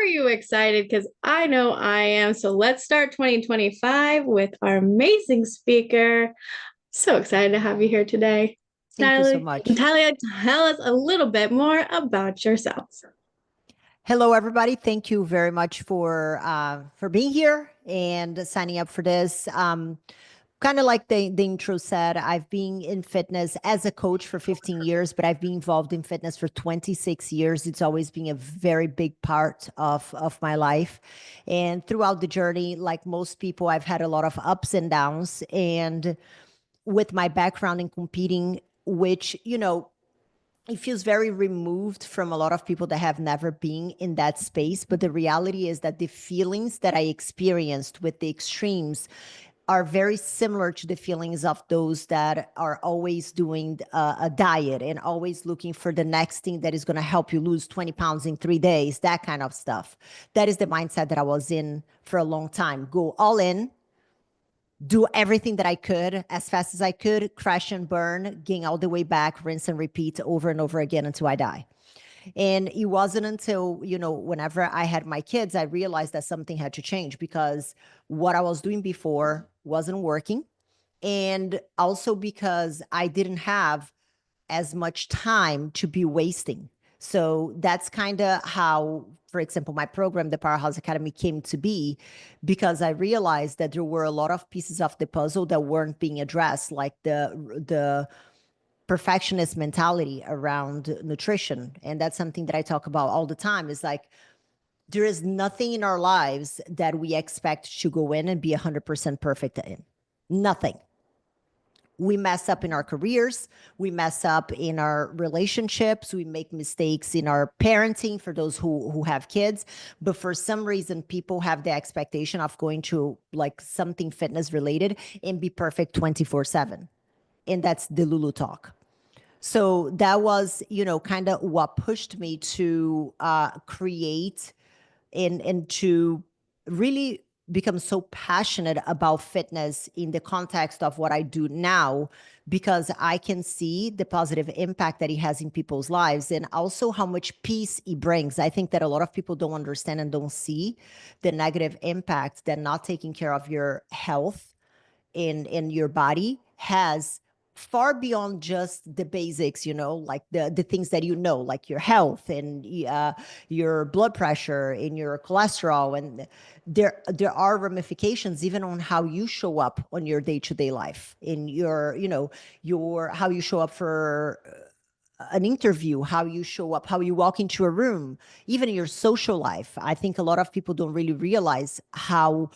are you excited? Because I know I am. So let's start 2025 with our amazing speaker. So excited to have you here today. Thank you so much. Natalia, tell us a little bit more about yourself. Hello, everybody. Thank you very much for being here and signing up for this. Kind of like the intro said, I've been in fitness as a coach for 15 years, but I've been involved in fitness for 26 years. It's always been a very big part of my life. And throughout the journey, like most people, I've had a lot of ups and downs. And with my background in competing, which, it feels very removed from a lot of people that have never been in that space. But the reality is that the feelings that I experienced with the extremes are very similar to the feelings of those that are always doing a diet and always looking for the next thing that is going to help you lose 20 pounds in 3 days, that kind of stuff. That is the mindset that I was in for a long time. Go all in, do everything that I could as fast as I could, crash and burn, gain all the way back, rinse and repeat over and over again until I die. And it wasn't until, whenever I had my kids, I realized that something had to change because what I was doing before wasn't working. And also because I didn't have as much time to be wasting. So that's kind of how, for example, my program, the Powerhouse Academy, came to be, because I realized that there were a lot of pieces of the puzzle that weren't being addressed, like the perfectionist mentality around nutrition. And that's something that I talk about all the time. Is like, there is nothing in our lives that we expect to go in and be 100% perfect in. Nothing. We mess up in our careers, we mess up in our relationships, we make mistakes in our parenting for those who have kids. But for some reason, people have the expectation of going to like something fitness related and be perfect 24/7. And that's the Lulu talk. So that was, kind of what pushed me to create and to really become so passionate about fitness in the context of what I do now, because I can see the positive impact that it has in people's lives and also how much peace it brings. I think that a lot of people don't understand and don't see the negative impact that not taking care of your health in your body has, far beyond just the basics, like the things that like your health and your blood pressure and your cholesterol. And there are ramifications even on how you show up on your day-to-day life, in your how you show up for an interview, how you show up, how you walk into a room, even in your social life. I think a lot of people don't really realize how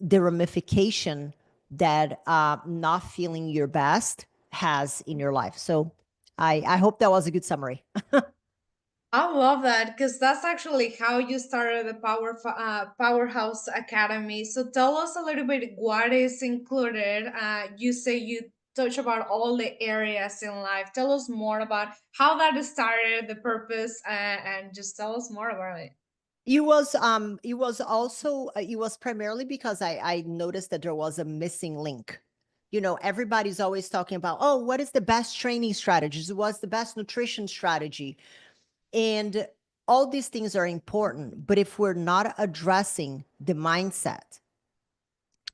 the ramification that not feeling your best has in your life. So I hope that was a good summary. I love that because that's actually how you started the Powerhouse Academy. So tell us a little bit what is included. You say you touch about all the areas in life. Tell us more about how that started, the purpose, and just tell us more about it. It was primarily because I noticed that there was a missing link. Everybody's always talking about, oh, what is the best training strategies? What's the best nutrition strategy? And all these things are important, but if we're not addressing the mindset,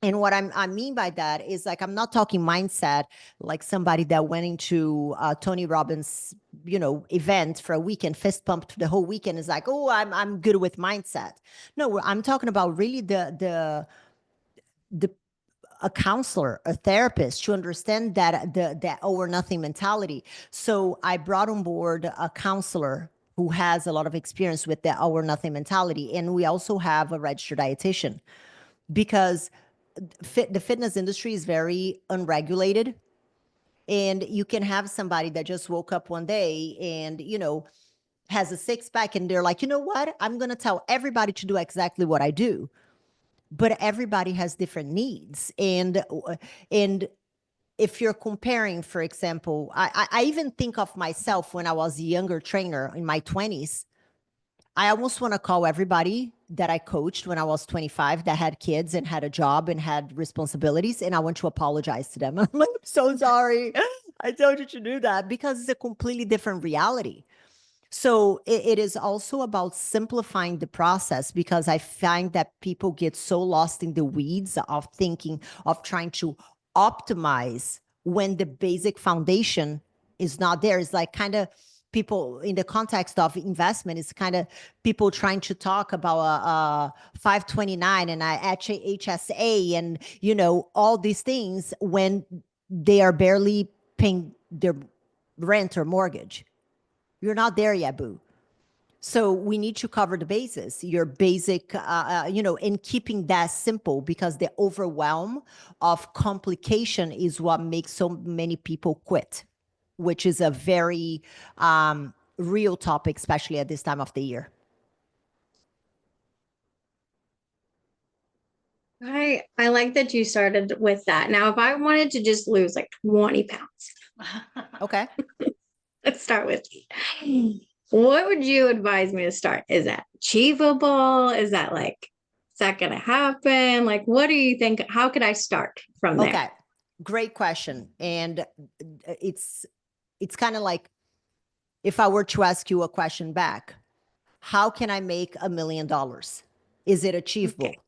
and what I mean by that is, like, I'm not talking mindset like somebody that went into Tony Robbins, event for a weekend, fist pumped the whole weekend, is like, oh, I'm good with mindset. No, I'm talking about really the a counselor, a therapist, to understand that all or nothing mentality. So I brought on board a counselor who has a lot of experience with the all or nothing mentality, and we also have a registered dietitian, because the fitness industry is very unregulated. And you can have somebody that just woke up one day and, has a six pack, and they're like, you know what? I'm going to tell everybody to do exactly what I do. But everybody has different needs. And if you're comparing, for example, I even think of myself when I was a younger trainer in my 20s. I almost want to call everybody that I coached when I was 25 that had kids and had a job and had responsibilities, and I want to apologize to them. I'm like, I'm so sorry. I told you to do that, because it's a completely different reality. So it is also about simplifying the process, because I find that people get so lost in the weeds of thinking of trying to optimize when the basic foundation is not there. It's like kind of people in the context of investment, it's kind of people trying to talk about a 529 and a HSA and, you know, all these things when they are barely paying their rent or mortgage. You're not there yet, boo. So we need to cover the bases, your basic, you know, in keeping that simple, because the overwhelm of complication is what makes so many people quit, which is a very real topic, especially at this time of the year. I like that you started with that. Now, if I wanted to just lose like 20 pounds, Okay. let's start with what would you advise me to start? Is that achievable? Is that going to happen? Like, what do you think? How could I start from there? Okay. Great question. And it's kind of like if I were to ask you a question back, how can I make $1 million? Is it achievable? Okay.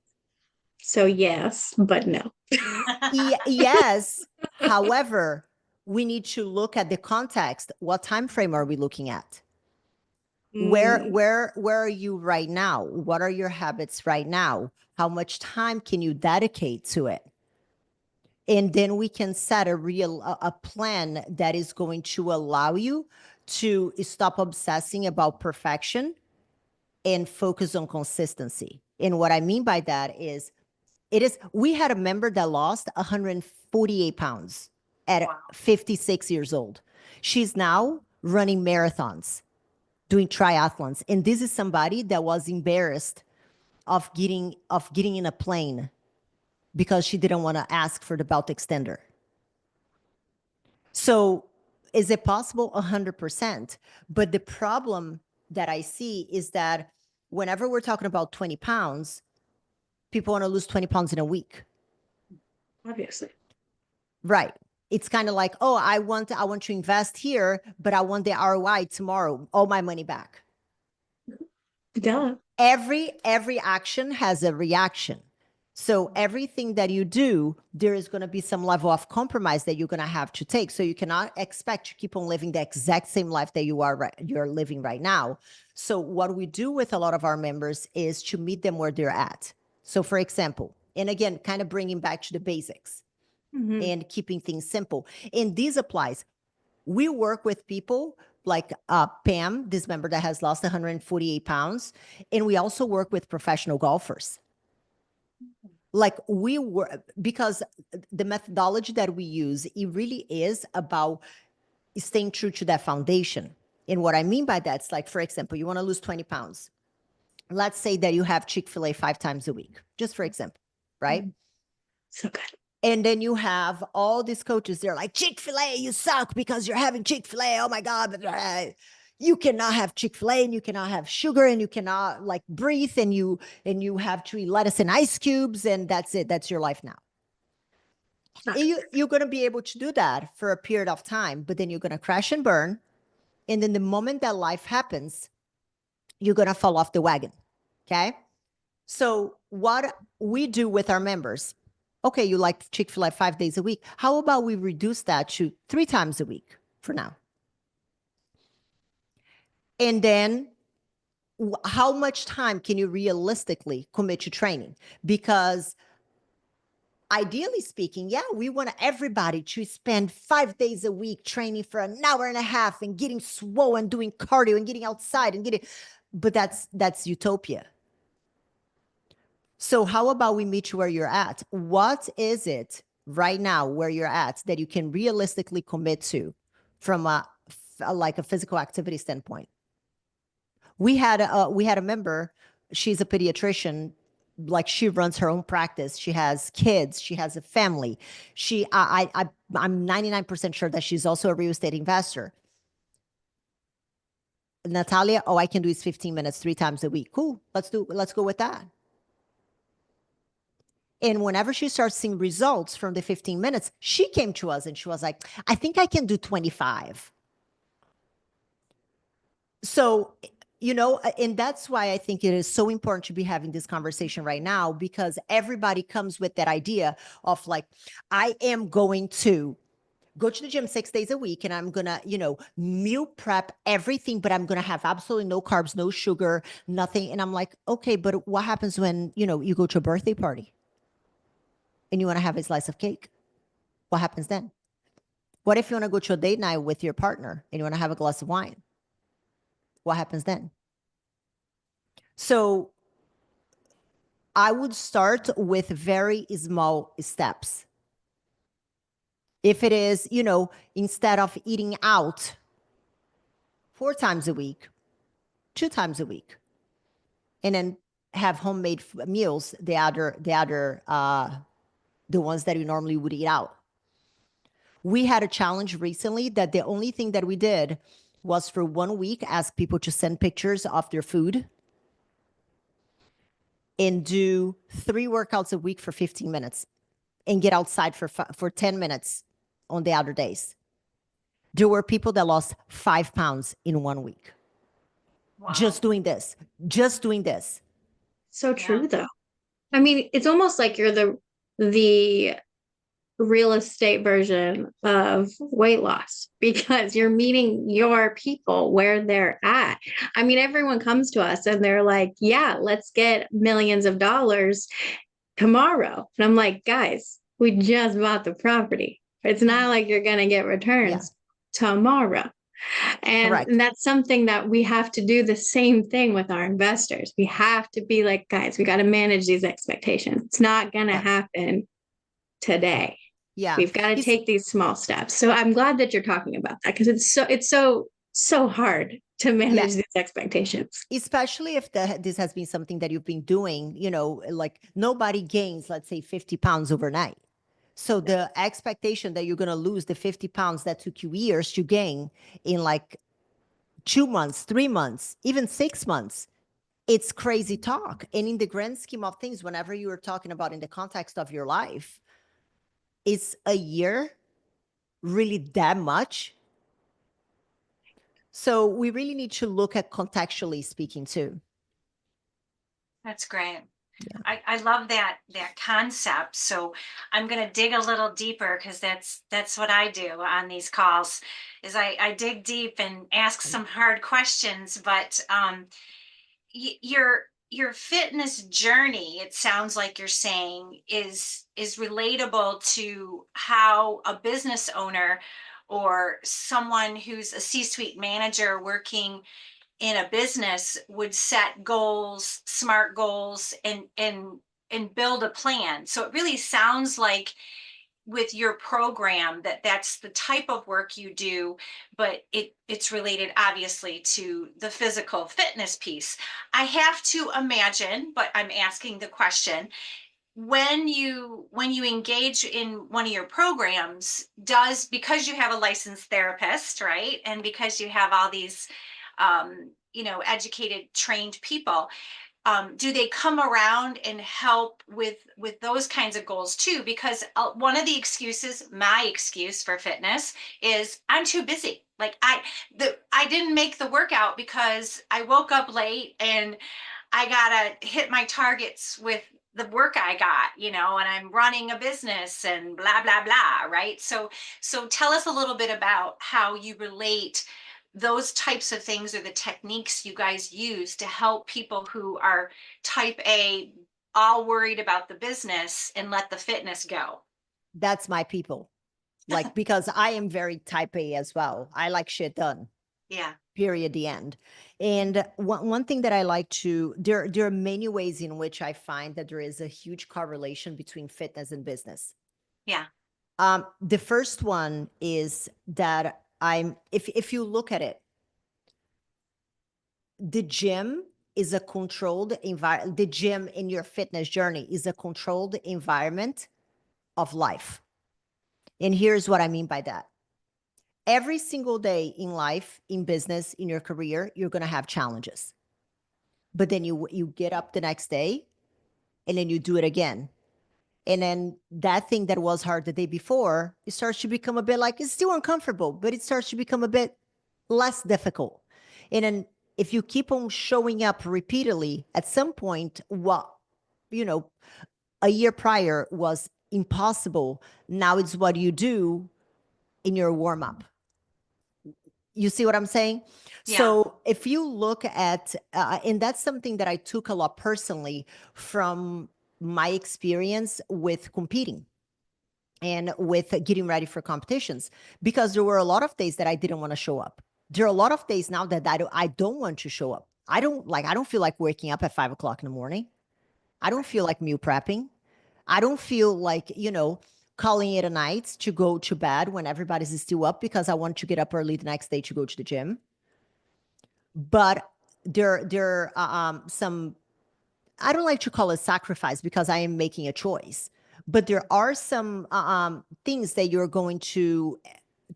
So yes, but no. Yes. However, we need to look at the context. What time frame are we looking at? Where are you right now? What are your habits right now? How much time can you dedicate to it? And then we can set a plan that is going to allow you to stop obsessing about perfection and focus on consistency. And what I mean by that is, we had a member that lost 148 pounds at 56 years old. She's now running marathons, doing triathlons. And this is somebody that was embarrassed of getting in a plane because she didn't want to ask for the belt extender. So is it possible? 100%. But the problem that I see is that whenever we're talking about 20 pounds, people want to lose 20 pounds in a week. Obviously. Right. It's kind of like, oh, I want to invest here, but I want the ROI tomorrow, all my money back. Duh. Every action has a reaction. So everything that you do, there is going to be some level of compromise that you're going to have to take. So you cannot expect to keep on living the exact same life that you're living right now. So what we do with a lot of our members is to meet them where they're at. So for example, and again, kind of bringing back to the basics and keeping things simple. And this applies. We work with people like Pam, this member that has lost 148 pounds. And we also work with professional golfers. Like because the methodology that we use, it really is about staying true to that foundation. And what I mean by that, it's like, for example, you want to lose 20 pounds. Let's say that you have Chick-fil-A 5 times a week, just for example, right? So good. And then you have all these coaches, they're like, Chick-fil-A, you suck because you're having Chick-fil-A. Oh my God. You cannot have Chick-fil-A and you cannot have sugar and you cannot like breathe and you have to eat lettuce and ice cubes and that's it. That's your life now. You're going to be able to do that for a period of time, but then you're going to crash and burn. And then the moment that life happens, you're going to fall off the wagon. Okay. So what we do with our members, okay, you like Chick-fil-A 5 days a week. How about we reduce that to 3 times a week for now? And then how much time can you realistically commit to training? Because ideally speaking, yeah, we want everybody to spend 5 days a week training for an hour and a half and getting swollen, doing cardio and getting outside and but that's utopia. So how about we meet you where you're at? What is it right now where you're at that you can realistically commit to from a physical activity standpoint? We had a member, she's a pediatrician, like she runs her own practice. She has kids, she has a family. I'm 99% sure that she's also a real estate investor. Natalia, all I can do is 15 minutes 3 times a week. Cool. Let's go with that. And whenever she starts seeing results from the 15 minutes, she came to us and she was like, I think I can do 25. So, and that's why I think it is so important to be having this conversation right now, because everybody comes with that idea of like, I am going to go to the gym 6 days a week and I'm going to, meal prep everything, but I'm going to have absolutely no carbs, no sugar, nothing. And I'm like, okay, but what happens when, you go to a birthday party and you want to have a slice of cake? What happens then? What if you want to go to a date night with your partner and you want to have a glass of wine? What happens then? So I would start with very small steps. If it is, instead of eating out 4 times a week, 2 times a week, and then have homemade meals, the ones that you normally would eat out. We had a challenge recently that the only thing that we did was for 1 week, ask people to send pictures of their food and do 3 workouts a week for 15 minutes and get outside for 10 minutes on the other days. There were people that lost 5 pounds in 1 week. Wow. Just doing this. So true, though. I mean, it's almost like you're the real estate version of weight loss, because you're meeting your people where they're at. I mean, everyone comes to us and they're like, yeah, let's get millions of dollars tomorrow. And I'm like, guys, we just bought the property. It's not like you're going to get returns tomorrow. And that's something that we have to do the same thing with our investors. We have to be like, guys, we got to manage these expectations. It's not going to happen today. Yeah. We've got to take these small steps. So I'm glad that you're talking about that, because it's so hard to manage these expectations. Especially if this has been something that you've been doing, like nobody gains, let's say 50 pounds overnight. So the expectation that you're going to lose the 50 pounds that took you years to gain in like 2 months, 3 months, even 6 months, it's crazy talk. And in the grand scheme of things, whenever you are talking about in the context of your life, is a year really that much? So we really need to look at contextually speaking too. That's great. Yeah. I love that concept. So I'm going to dig a little deeper, because that's what I do on these calls, is I dig deep and ask some hard questions. But your fitness journey, it sounds like you're saying, is relatable to how a business owner or someone who's a C-suite manager working in a business would set goals, smart goals, and build a plan. So it really sounds like with your program that's the type of work you do, but it's related obviously to the physical fitness piece. I have to imagine, but I'm asking the question, when you engage in one of your programs, because you have a licensed therapist, right, and because you have all these educated, trained people, do they come around and help with those kinds of goals too? Because one of the excuses, my excuse for fitness, is I'm too busy. Like I didn't make the workout because I woke up late and I gotta hit my targets with the work I got, and I'm running a business and blah blah blah, right? So tell us a little bit about how you relate those types of things, or the techniques you guys use to help people who are type A, all worried about the business, and let the fitness go. That's my people. Like, because I am very type A as well. I like shit done. Yeah. Period, the end. And one thing that I like to, there are many ways in which I find that there is a huge correlation between fitness and business. Yeah. The first one is that if you look at it, the gym is a controlled environment. The gym in your fitness journey is a controlled environment of life. And here's what I mean by that. Every single day in life, in business, in your career, you're going to have challenges. But then you get up the next day and then you do it again. And then that thing that was hard the day before, it starts to become a bit like, it's still uncomfortable, but it starts to become a bit less difficult. And then if you keep on showing up repeatedly, at some point, what, you know, a year prior was impossible, now it's what you do in your warm up. You see what I'm saying? Yeah. So if you look at, and that's something that I took a lot personally from my experience with competing and with getting ready for competitions, because there were a lot of days that I didn't want to show up. There are a lot of days now that I don't want to show up. I don't feel like waking up at 5 o'clock in the morning. I don't feel like meal prepping. I don't feel like, calling it a night to go to bed when everybody's still up because I want to get up early the next day to go to the gym. But there are some, I don't like to call it sacrifice because I am making a choice, but there are some things that you're going to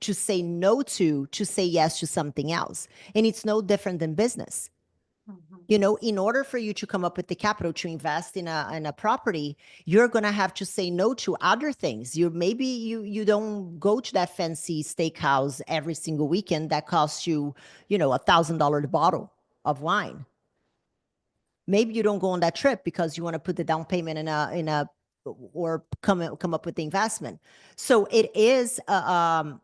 say no to say yes to something else. And it's no different than business. In order for you to come up with the capital to invest in a property, you're going to have to say no to other things. You don't go to that fancy steakhouse every single weekend that costs you, $1,000 bottle of wine. Maybe you don't go on that trip because you want to put the down payment or come up with the investment. So it is a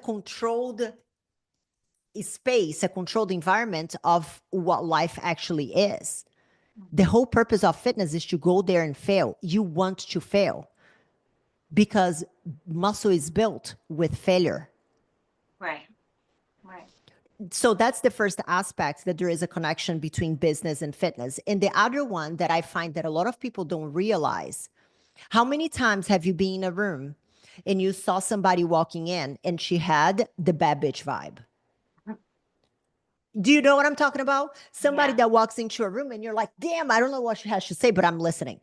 controlled space, a controlled environment of what life actually is. The whole purpose of fitness is to go there and fail. You want to fail because muscle is built with failure. Right. Right. So that's the first aspect, that there is a connection between business and fitness. And the other one that I find that a lot of people don't realize, how many times have you been in a room and you saw somebody walking in and she had the bad bitch vibe? Do you know what I'm talking about? Somebody that walks into a room and you're like, damn, I don't know what she has to say, but I'm listening.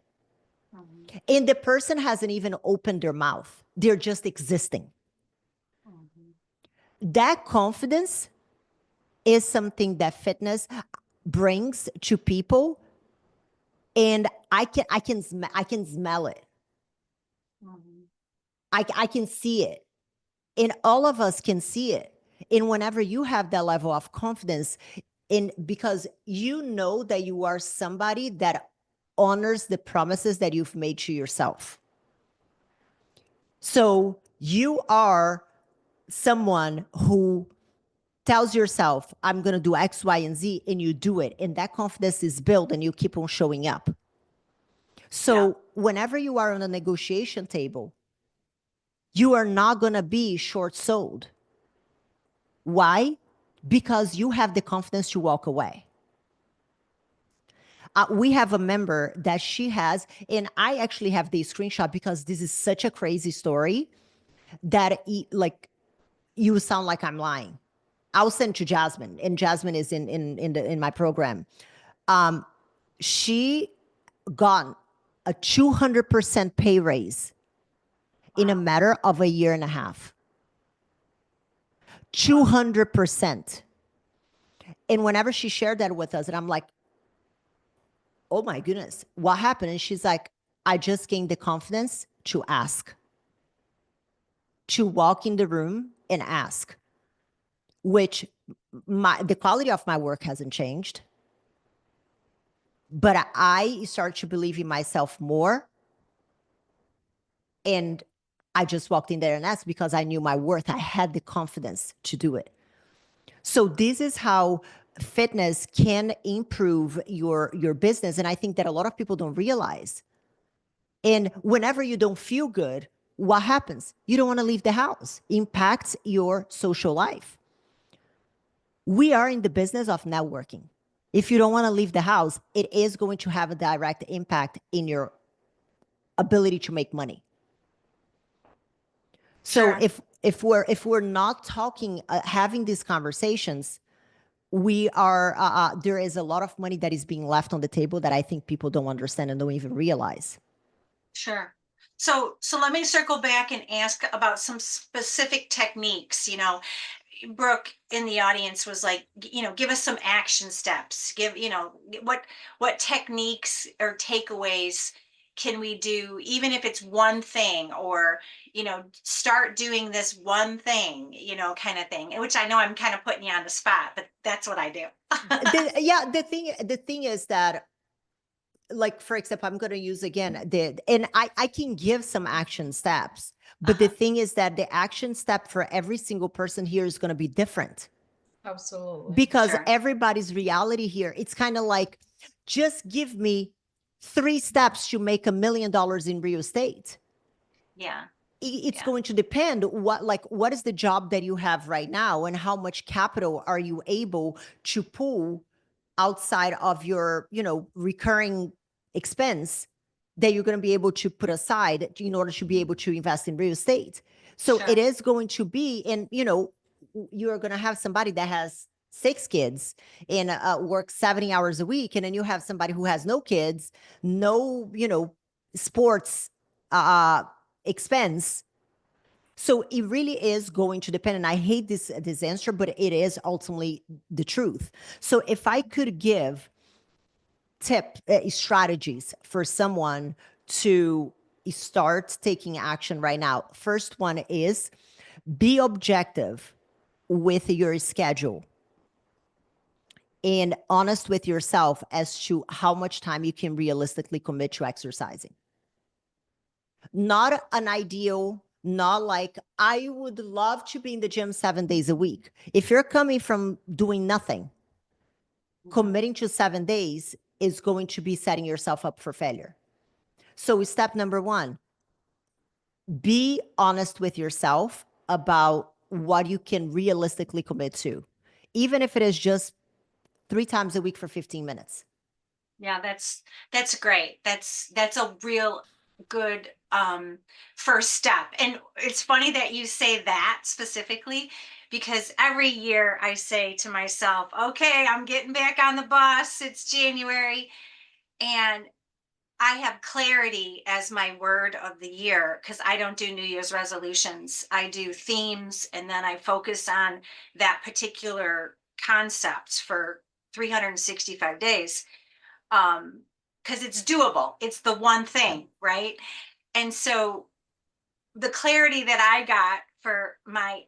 And the person hasn't even opened their mouth. They're just existing. That confidence is something that fitness brings to people. And I can smell it. I can see it. And all of us can see it. And whenever you have that level of confidence, because you know that you are somebody that honors the promises that you've made to yourself. So you are someone who tells yourself, I'm going to do X, Y, and Z, and you do it. And that confidence is built and you keep on showing up. So whenever you are on a negotiation table, you are not going to be short sold. Why? Because you have the confidence to walk away. We have a member that she has, and I actually have the screenshot because this is such a crazy story that you sound like I'm lying. I'll send to Jasmine, and Jasmine is in my program. She got a 200% pay raise in a matter of a year and a half. 200%. And whenever she shared that with us, and I'm like, oh my goodness, what happened? And she's like, I just gained the confidence to ask, to walk in the room and ask, which the quality of my work hasn't changed. But I start to believe in myself more. And I just walked in there and asked because I knew my worth. I had the confidence to do it. So this is how fitness can improve your business. And I think that a lot of people don't realize. And whenever you don't feel good, what happens? You don't want to leave the house. Impacts your social life. We are in the business of networking. If you don't want to leave the house, it is going to have a direct impact in your ability to make money. So Sure. if we're not talking, having these conversations, we are there is a lot of money that is being left on the table that I think people don't understand and don't even realize. Sure. So let me circle back and ask about some specific techniques. Brooke in the audience was like, give us some action steps. Give, what techniques or takeaways can we do, even if it's one thing, or, start doing this one thing, kind of thing, which I know I'm kind of putting you on the spot, but that's what I do. The thing is that, like, for example, I'm going to use again and I can give some action steps, but the thing is that the action step for every single person here is going to be different, Absolutely. because Sure. everybody's reality here, it's kind of like, just give me 3 steps to make $1 million in real estate. Yeah. It's Yeah. going to depend what is the job that you have right now, and how much capital are you able to pull outside of your, recurring expense that you're going to be able to put aside in order to be able to invest in real estate. So Sure. it is going to be, and you're going to have somebody that has 6 kids and works 70 hours a week, and then you have somebody who has no kids, no, sports expense. So it really is going to depend. And I hate this answer, but it is ultimately the truth. So if I could give strategies for someone to start taking action right now, first one is be objective with your schedule and honest with yourself as to how much time you can realistically commit to exercising. Not an ideal, not like, I would love to be in the gym 7 days a week. If you're coming from doing nothing, committing to 7 days is going to be setting yourself up for failure. So step number 1, be honest with yourself about what you can realistically commit to, even if it is just 3 times a week for 15 minutes. Yeah, that's great. That's a real good first step. And it's funny that you say that specifically, because every year I say to myself, okay, I'm getting back on the bus. It's January, and I have clarity as my word of the year, because I don't do New Year's resolutions. I do themes, and then I focus on that particular concept for 365 days, because it's doable. It's the one thing, right? And so the clarity that I got for my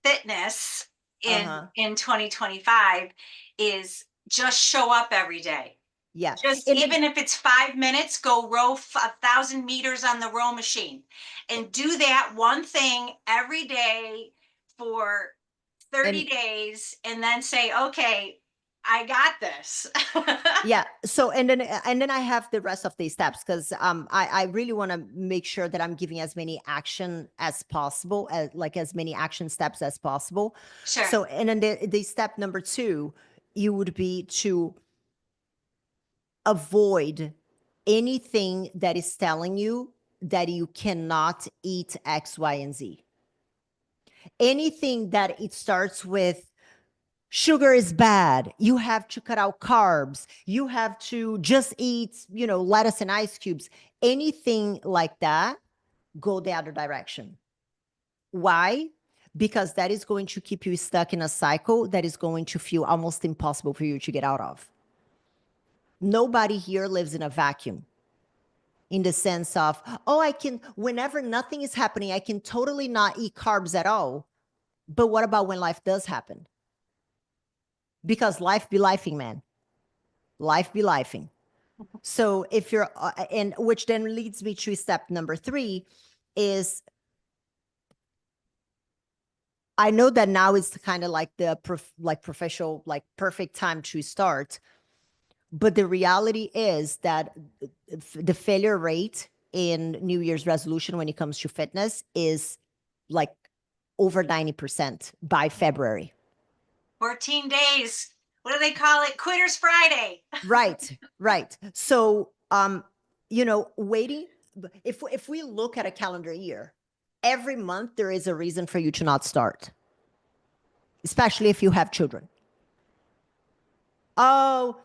fitness in 2025 is just show up every day. Yeah. Just even if it's 5 minutes, go row 1,000 meters on the row machine, and do that one thing every day for 30 days, and then say, okay, I got this. Yeah. So, and then I have the rest of the steps, because I really want to make sure that I'm giving as many action as possible, as many action steps as possible. Sure. So, and then the step number 2, you would be to avoid anything that is telling you that you cannot eat X, Y, and Z. Anything that it starts with sugar is bad, you have to cut out carbs, you have to just eat, lettuce and ice cubes, anything like that, go the other direction. Why? Because that is going to keep you stuck in a cycle that is going to feel almost impossible for you to get out of. Nobody here lives in a vacuum, in the sense of, oh, I can, whenever nothing is happening, I can totally not eat carbs at all. But what about when life does happen? Because life be lifing, man. Life be lifing. So if you're, and which then leads me to step number 3 is, I know that now is kind of like the professional, like perfect time to start. But the reality is that the failure rate in New Year's resolution when it comes to fitness is like over 90% by February. 14 days. What do they call it? Quitter's Friday. Right. So, waiting, if we look at a calendar year, every month there is a reason for you to not start, especially if you have children. Oh,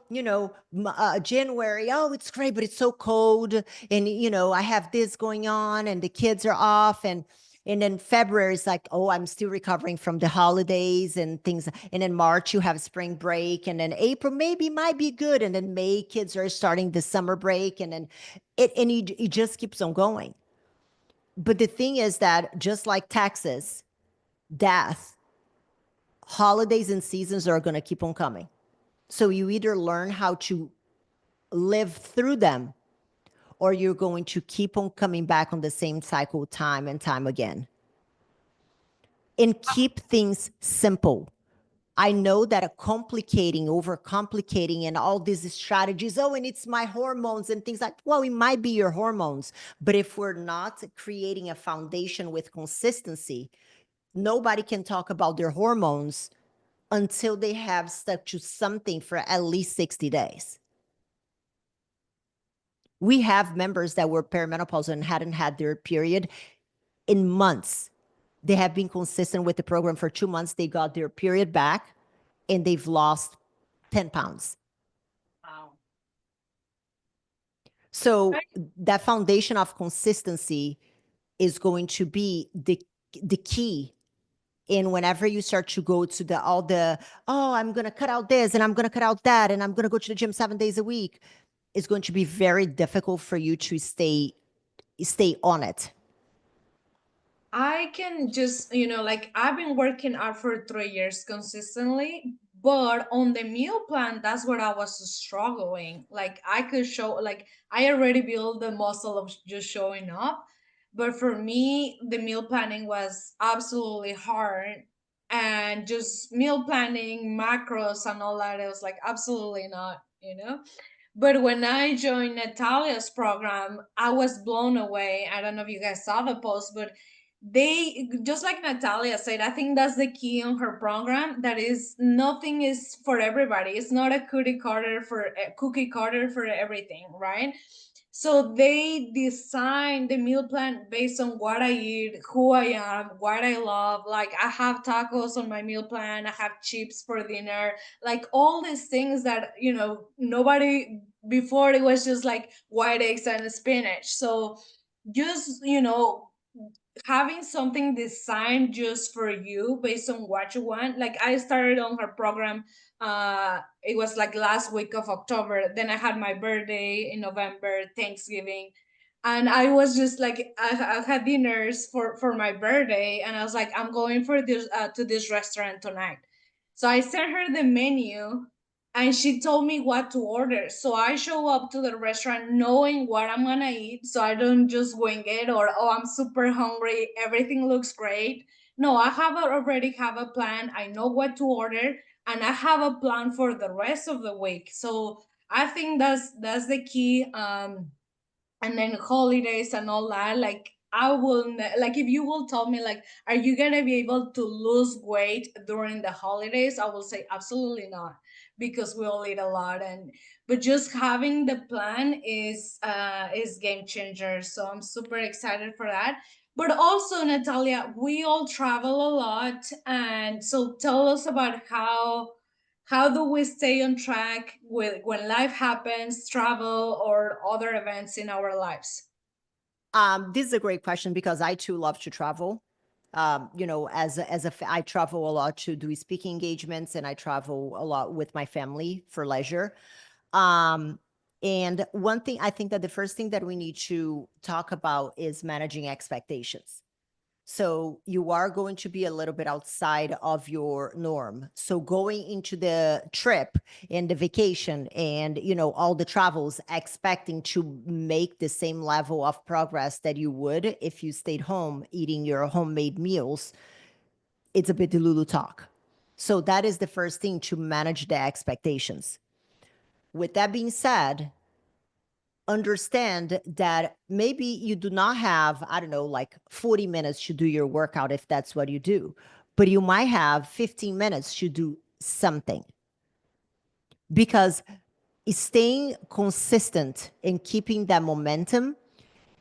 January, oh, it's great, but it's so cold. And, I have this going on and the kids are off. And And then February is like, oh, I'm still recovering from the holidays and things. And then March, you have spring break. And then April maybe might be good. And then May, kids are starting the summer break. And then it just keeps on going. But the thing is that just like taxes, death, holidays and seasons are going to keep on coming. So you either learn how to live through them, or you're going to keep on coming back on the same cycle time and time again. And keep things simple. I know that overcomplicating and all these strategies, oh, and it's my hormones and things like, well, it might be your hormones, but if we're not creating a foundation with consistency, nobody can talk about their hormones until they have stuck to something for at least 60 days. We have members that were perimenopausal and hadn't had their period in months. They have been consistent with the program for 2 months. They got their period back and they've lost 10 pounds. Wow. So that foundation of consistency is going to be the key. And whenever you start to go to oh, I'm going to cut out this and I'm going to cut out that and I'm going to go to the gym 7 days a week, it's going to be very difficult for you to stay on it. I can just, like I've been working out for 3 years consistently, but on the meal plan, that's where I was struggling. Like I could show, like I already built the muscle of just showing up. But for me, the meal planning was absolutely hard. And just meal planning, macros, and all that, it was like absolutely not. But when I joined Natalia's program, I was blown away. I don't know if you guys saw the post, but they, just like Natalia said, I think that's the key on her program. That is, nothing is for everybody. It's not a cookie cutter for everything, right? So they design the meal plan based on what I eat, who I am, what I love. Like I have tacos on my meal plan, I have chips for dinner, like all these things that nobody before, it was just like white eggs and spinach. So just having something designed just for you based on what you want. Like I started on her program, it was like last week of October. Then I had my birthday in November, Thanksgiving, and I was just like, I had dinners for my birthday, and I was like, I'm going for this to this restaurant tonight. So I sent her the menu, and she told me what to order. So I show up to the restaurant knowing what I'm gonna eat, so I don't just wing it, or oh, I'm super hungry, everything looks great. No, already have a plan. I know what to order, and I have a plan for the rest of the week. So I think that's the key. And then holidays and all that, like like if you will tell me like, are you gonna be able to lose weight during the holidays, I will say absolutely not, because we all eat a lot. But just having the plan is game changer. So I'm super excited for that. But also, Natalia, we all travel a lot, and so tell us about how do we stay on track with when life happens, travel, or other events in our lives? This is a great question because I too love to travel. I travel a lot to do speaking engagements, and I travel a lot with my family for leisure. And one thing, I think that the first thing that we need to talk about is managing expectations. So you are going to be a little bit outside of your norm. So going into the trip and the vacation and, all the travels, expecting to make the same level of progress that you would if you stayed home eating your homemade meals, it's a bit Delulu talk. So that is the first thing, to manage the expectations. With that being said, understand that maybe you do not have, I don't know, like 40 minutes to do your workout if that's what you do, but you might have 15 minutes to do something. Because staying consistent and keeping that momentum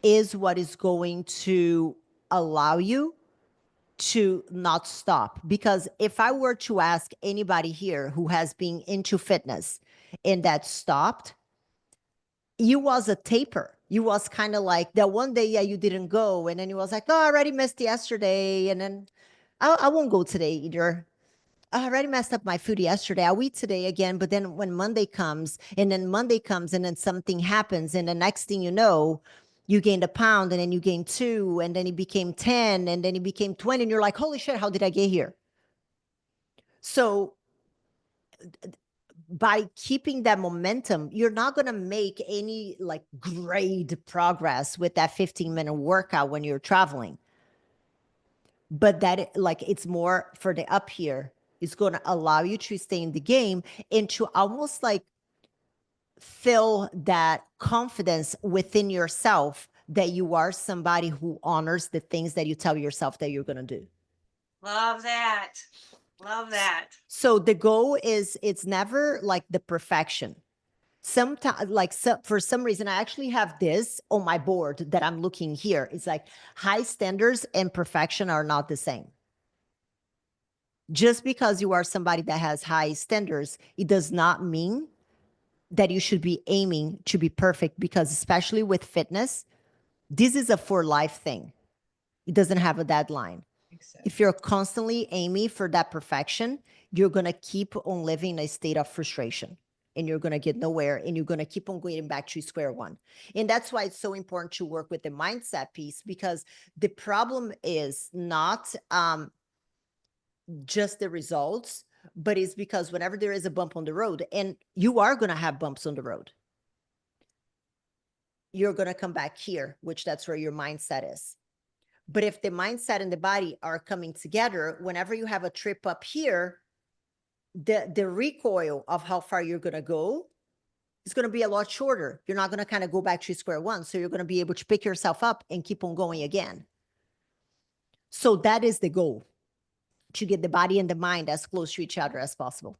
is what is going to allow you to not stop. Because if I were to ask anybody here who has been into fitness and that stopped, you was a taper. You was kind of like that one day, yeah, you didn't go. And then you was like, oh, I already missed yesterday. And then I won't go today either. I already messed up my food yesterday. I'll eat today again. But then when Monday comes and then something happens. And the next thing you know, you gained a pound and then you gained 2 and then it became 10 and then it became 20. And you're like, holy shit, how did I get here? So by keeping that momentum, you're not going to make any like great progress with that 15-minute workout when you're traveling. But that like it's more for the up here. It's going to allow you to stay in the game and to almost like feel that confidence within yourself that you are somebody who honors the things that you tell yourself that you're going to do. Love that. Love that. So the goal is, it's never like the perfection. Sometimes, like, so for some reason, I actually have this on my board that I'm looking here. It's like high standards and perfection are not the same. Just because you are somebody that has high standards, it does not mean that you should be aiming to be perfect, because especially with fitness, this is a for life thing. It doesn't have a deadline. If you're constantly aiming for that perfection, you're going to keep on living in a state of frustration and you're going to get nowhere and you're going to keep on going back to square one. And that's why it's so important to work with the mindset piece, because the problem is not just the results, but it's because whenever there is a bump on the road, and you are going to have bumps on the road, you're going to come back here, which that's where your mindset is. But if the mindset and the body are coming together, whenever you have a trip up here, the recoil of how far you're going to go is going to be a lot shorter. You're not going to kind of go back to square one. So you're going to be able to pick yourself up and keep on going again. So that is the goal, to get the body and the mind as close to each other as possible.